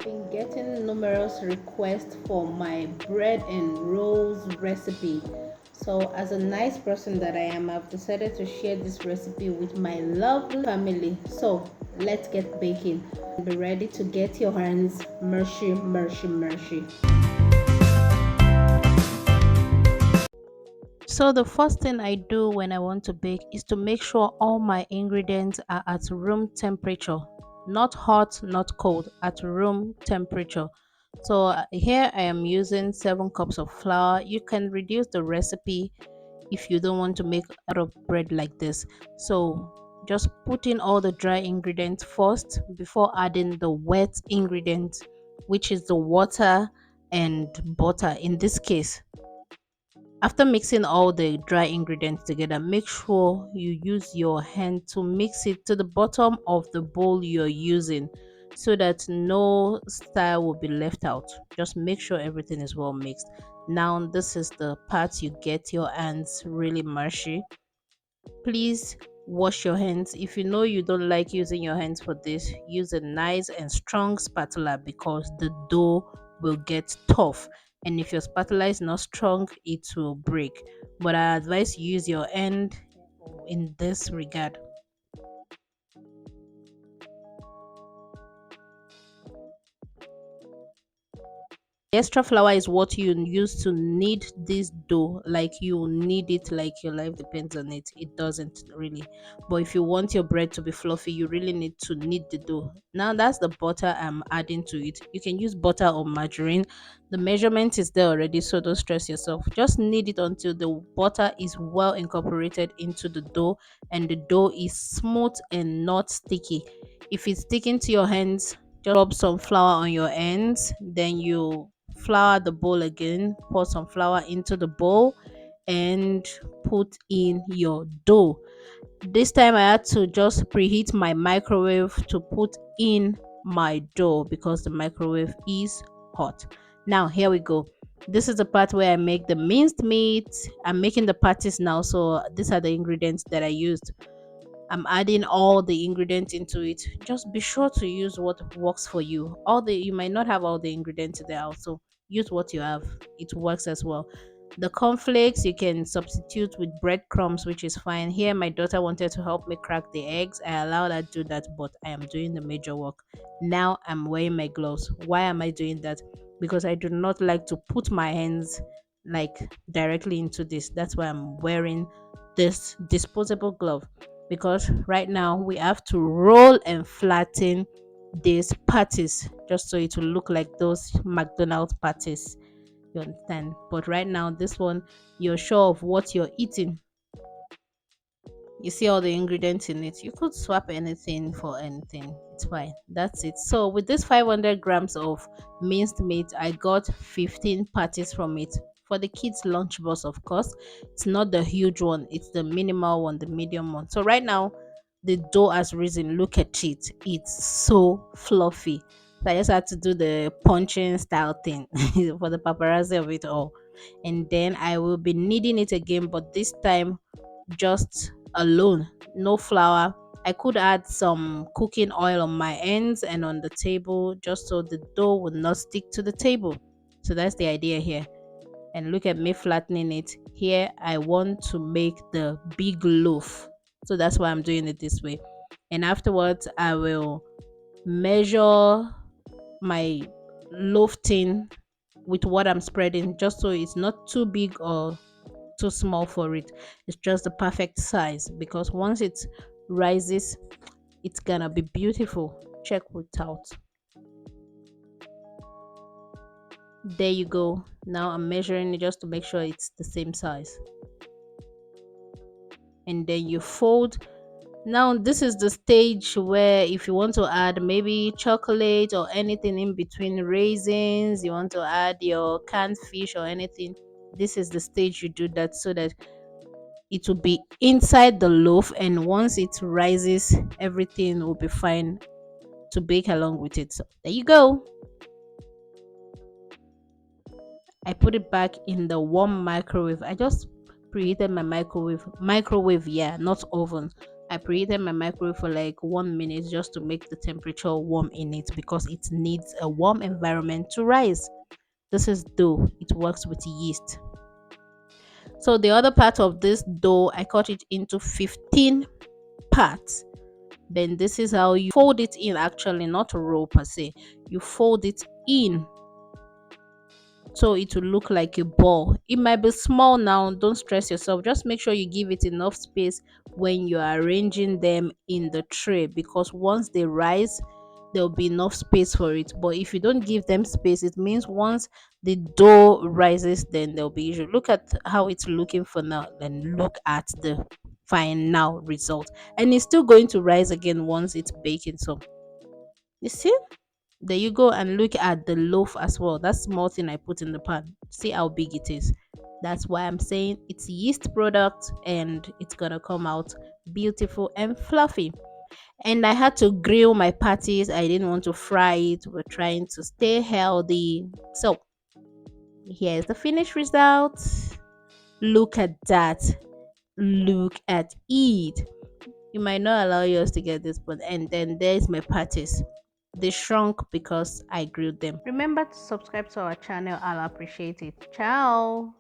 been getting numerous requests for my bread and rolls recipe. So, as a nice person that I am, I've decided to share this recipe with my lovely family. So, let's get baking. Be ready to get your hands mushy, mushy, mushy. So the first thing I do when I want to bake is to make sure all my ingredients are at room temperature, not hot, not cold, at room temperature. So here I am using 7 cups of flour. You can reduce the recipe if you don't want to make a lot of bread like this. So just put in all the dry ingredients first before adding the wet ingredients, which is the water and butter in this case. After mixing all the dry ingredients together, make sure you use your hand to mix it to the bottom of the bowl you're using so that no style will be left out. Just make sure everything is well mixed. Now, this is the part you get your hands really mushy. Please wash your hands. If you know you don't like using your hands for this, use a nice and strong spatula because the dough will get tough. And if your spatula is not strong, it will break. But I advise you use your hand in this regard. Extra flour is what you use to knead this dough, like you knead it like your life depends on it. It doesn't really. But if you want your bread to be fluffy, you really need to knead the dough. Now that's the butter I'm adding to it. You can use butter or margarine. The measurement is there already, so don't stress yourself. Just knead it until the butter is well incorporated into the dough and the dough is smooth and not sticky. If it's sticking to your hands, just rub some flour on your ends, then you flour the bowl again, pour some flour into the bowl and put in your dough. This time I had to just preheat my microwave to put in my dough because the microwave is hot. Now here we go. This is the part where I make the minced meat. I'm making the patties now, so these are the ingredients that I used. I'm adding all the ingredients into it. Just be sure to use what works for you. All the You might not have all the ingredients there, also use what you have. It works as well. The cornflakes you can substitute with breadcrumbs, which is fine. Here, my daughter wanted to help me crack the eggs. I allowed her to do that, but I am doing the major work. Now I'm wearing my gloves. Why am I doing that? Because I do not like to put my hands like directly into this. That's why I'm wearing this disposable glove, because right now we have to roll and flatten these patties just so it will look like those McDonald's patties. You understand? But right now, this one, you're sure of what you're eating. You see all the ingredients in it. You could swap anything for anything. It's fine. That's it. So with this 500 grams of minced meat, I got 15 patties from it. For the kids' lunch box, of course. It's not the huge one, it's the minimal one, the medium one. So right now, the dough has risen. Look at it. It's so fluffy. So I just had to do the punching style thing for the paparazzi of it all. And then I will be kneading it again, but this time just alone, no flour. I could add some cooking oil on my ends and on the table just so the dough would not stick to the table. So that's the idea here. And look at me flattening it. Here, I want to make the big loaf. So that's why I'm doing it this way. And afterwards, I will measure my loaf tin with what I'm spreading just so it's not too big or too small for it. It's just the perfect size because once it rises, it's gonna be beautiful. Check it out. There you go. Now I'm measuring it just to make sure it's the same size. And then you fold. Now this is the stage where if you want to add maybe chocolate or anything in between, raisins, you want to add your canned fish or anything, this is the stage you do that so that it will be inside the loaf, and once it rises everything will be fine to bake along with it. So there you go. I put it back in the warm microwave. I just preheated my microwave, yeah, not oven, I preheated my microwave for like 1 minute just to make the temperature warm in it because it needs a warm environment to rise. This is dough, it works with yeast. So the other part of this dough, I cut it into 15 parts. Then this is how you fold it in, actually, not a roll per se. You fold it in so it will look like a ball. It might be small now, don't stress yourself. Just make sure you give it enough space when you are arranging them in the tray, because once they rise, there'll be enough space for it. But if you don't give them space, it means once the dough rises, then there'll be issue. Look at how it's looking for now, then look at the final result. And it's still going to rise again once it's baking. So you see, there you go, and look at the loaf as well. That small thing I put in the pan. See how big it is. That's why I'm saying it's yeast product and it's gonna come out beautiful and fluffy. And I had to grill my patties. I didn't want to fry it. We're trying to stay healthy. So here's the finished result. Look at that. Look at it. You might not allow yours to get this, but and then there's my patties. They shrunk because I grilled them. Remember to subscribe to our channel. I'll appreciate it. Ciao.